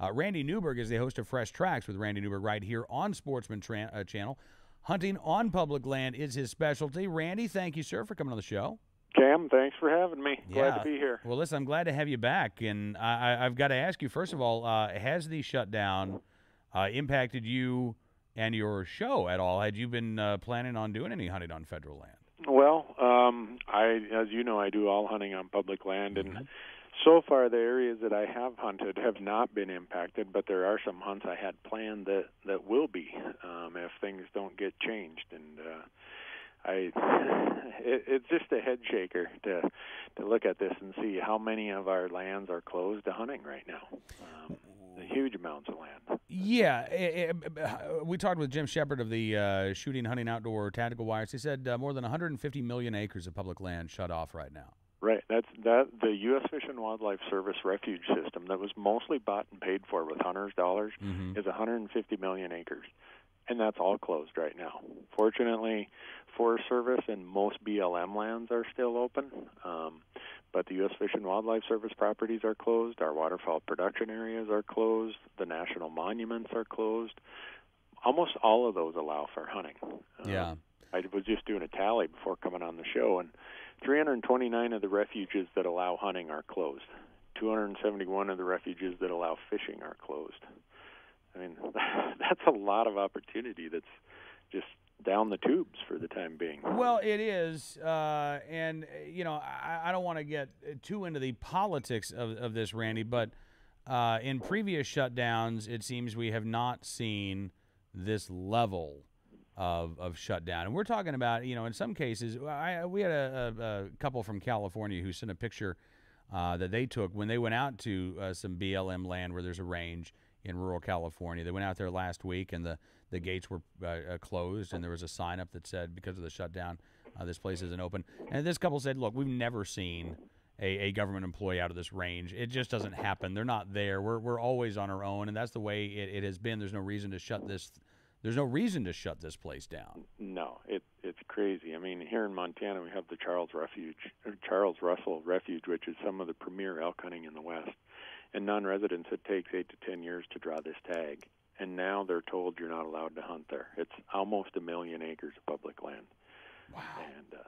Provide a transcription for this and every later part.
Randy Newberg is the host of Fresh Tracks with Randy Newberg right here on Sportsman channel. Hunting on public land is his specialty. Randy, thank you, sir, for coming on the show. Cam, thanks for having me. Glad to be here. Well, listen, I'm glad to have you back. And I've got to ask you, first of all, has the shutdown impacted you and your show at all? Had you been planning on doing any hunting on federal land? Well, as you know, I do all hunting on public land, and so far the areas that I have hunted have not been impacted, but there are some hunts I had planned that will be if things don't get changed. And it's just a head shaker to look at this and see how many of our lands are closed to hunting right now. Huge amounts of land. Yeah, we talked with Jim Shepard of the Shooting, Hunting, Outdoor Tactical Wires. He said more than 150 million acres of public land shut off right now. Right. The U.S. Fish and Wildlife Service refuge system that was mostly bought and paid for with hunters' dollars is 150 million acres, and that's all closed right now. Fortunately, Forest Service and most BLM lands are still open, but the U.S. Fish and Wildlife Service properties are closed. Our waterfowl production areas are closed. The national monuments are closed. Almost all of those allow for hunting. Yeah. I was just doing a tally before coming on the show, and 329 of the refuges that allow hunting are closed. 271 of the refuges that allow fishing are closed. I mean, that's a lot of opportunity that's just down the tubes for the time being. Well, it is, and, you know, I don't want to get too into the politics of this, Randy, but in previous shutdowns, it seems we have not seen this level of shutdown. And we're talking about, you know, in some cases, we had a couple from California who sent a picture that they took when they went out to some BLM land where there's a range in rural California. They went out there last week, and the gates were closed, and there was a sign up that said, because of the shutdown, this place isn't open. And this couple said, look, we've never seen a government employee out of this range. It just doesn't happen. They're not there. We're always on our own, and that's the way it has been. There's no reason to shut this. There's no reason to shut this place down. No, it's crazy. I mean, here in Montana, we have the Charles Russell Refuge, which is some of the premier elk hunting in the West. And non-residents, it takes 8 to 10 years to draw this tag. And now they're told you're not allowed to hunt there. It's almost 1 million acres of public land. Wow. And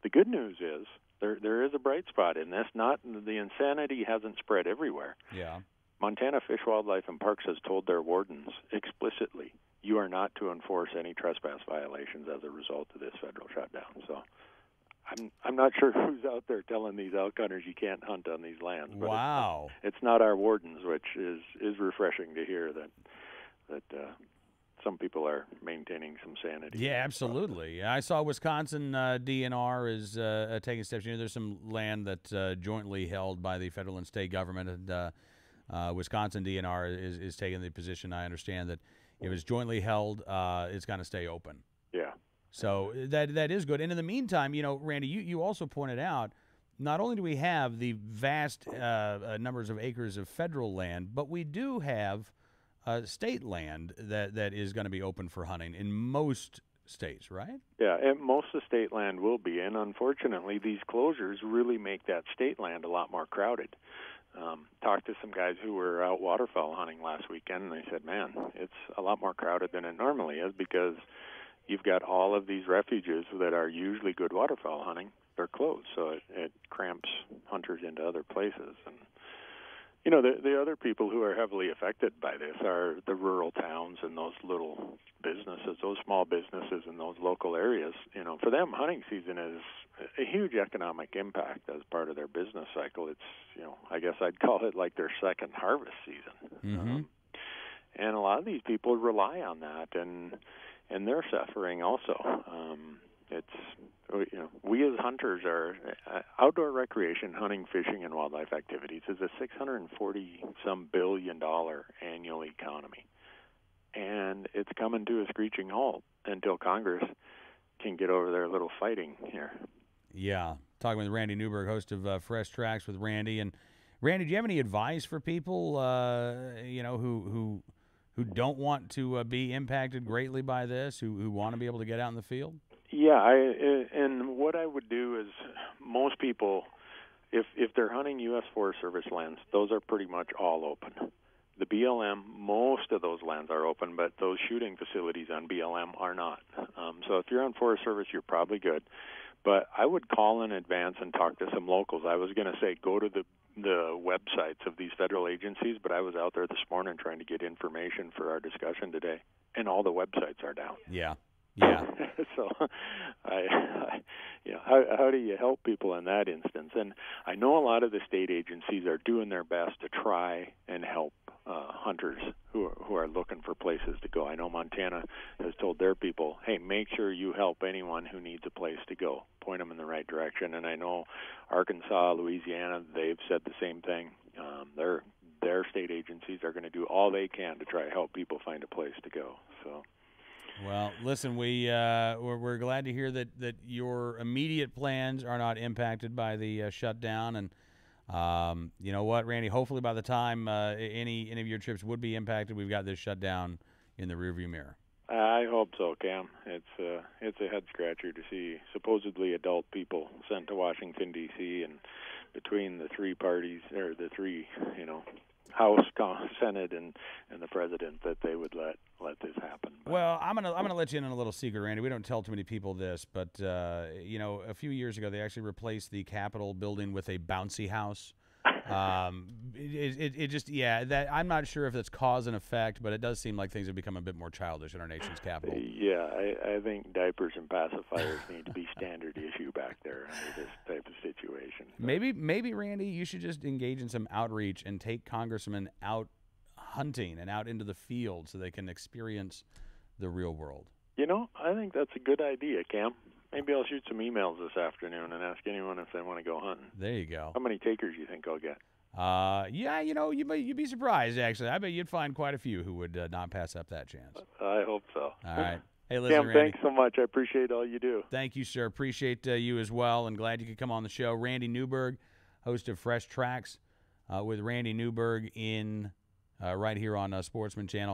the good news is there is a bright spot in this. Not the insanity hasn't spread everywhere. Yeah. Montana Fish, Wildlife, and Parks has told their wardens explicitly, you are not to enforce any trespass violations as a result of this federal shutdown. So I'm not sure who's out there telling these elk hunters you can't hunt on these lands. But wow. It's not our wardens, which is refreshing to hear that some people are maintaining some sanity. Yeah, absolutely. I saw Wisconsin DNR is taking steps. You know, there's some land that's jointly held by the federal and state government, and Wisconsin DNR is taking the position, I understand, that if it's jointly held, it's going to stay open. Yeah. So that is good. And in the meantime, you know, Randy, you also pointed out, not only do we have the vast numbers of acres of federal land, but we do have state land that is going to be open for hunting in most states, right? Yeah, and most of the state land will be. And unfortunately, these closures really make that state land a lot more crowded. Talked to some guys who were out waterfowl hunting last weekend, and they said, man, it's a lot more crowded than it normally is because you've got all of these refuges that are usually good waterfowl hunting. They're closed, so it cramps hunters into other places. And, you know, the other people who are heavily affected by this are the rural towns and those little businesses, those small businesses in those local areas. You know, for them, hunting season is a huge economic impact as part of their business cycle. It's, you know, I guess I'd call it like their second harvest season. And a lot of these people rely on that, and they're suffering also. It's, you know, we as hunters are outdoor recreation, hunting, fishing, and wildlife activities is a $640-some billion annual economy, and it's coming to a screeching halt until Congress can get over their little fighting here. Yeah, talking with Randy Newberg, host of Fresh Tracks with Randy. And Randy, do you have any advice for people, you know, who don't want to be impacted greatly by this, who want to be able to get out in the field? Yeah, and what I would do is most people, if they're hunting U.S. Forest Service lands, those are pretty much all open. The BLM, most of those lands are open, but those shooting facilities on BLM are not. So if you're on Forest Service, you're probably good. But I would call in advance and talk to some locals. I was going to say go to the websites of these federal agencies, but I was out there this morning trying to get information for our discussion today, and all the websites are down. Yeah. So, how do you help people in that instance? And I know a lot of the state agencies are doing their best to try and help hunters who are looking for places to go. I know Montana has told their people, hey, make sure you help anyone who needs a place to go. Point them in the right direction. And I know Arkansas, Louisiana, they've said the same thing. Their state agencies are going to do all they can to try to help people find a place to go. So. Well, listen, we're glad to hear that your immediate plans are not impacted by the shutdown, and you know what, Randy? Hopefully, by the time any of your trips would be impacted, we've got this shutdown in the rearview mirror. I hope so, Cam. It's a head scratcher to see supposedly adult people sent to Washington D.C. and between the three parties or the three, House, Senate, and the president, that they would let this happen. But. Well, I'm gonna let you in on a little secret, Randy. We don't tell too many people this, but a few years ago they actually replaced the Capitol building with a bouncy house. It just that I'm not sure if that's cause and effect, but it does seem like things have become a bit more childish in our nation's capital. Yeah, I think diapers and pacifiers need to be standard issue back there under this type of situation. Maybe Randy, you should just engage in some outreach and take congressmen out hunting and out into the field so they can experience the real world. I think that's a good idea, Cam. Maybe I'll shoot some emails this afternoon and ask anyone if they want to go hunting. There you go. How many takers do you think I'll get? You'd be surprised, actually. I bet you'd find quite a few who would not pass up that chance. I hope so. All right. Hey, listen, Cam, Randy, thanks so much. I appreciate all you do. Thank you, sir. Appreciate you as well, and glad you could come on the show. Randy Newberg, host of Fresh Tracks with Randy Newberg in right here on Sportsman Channel.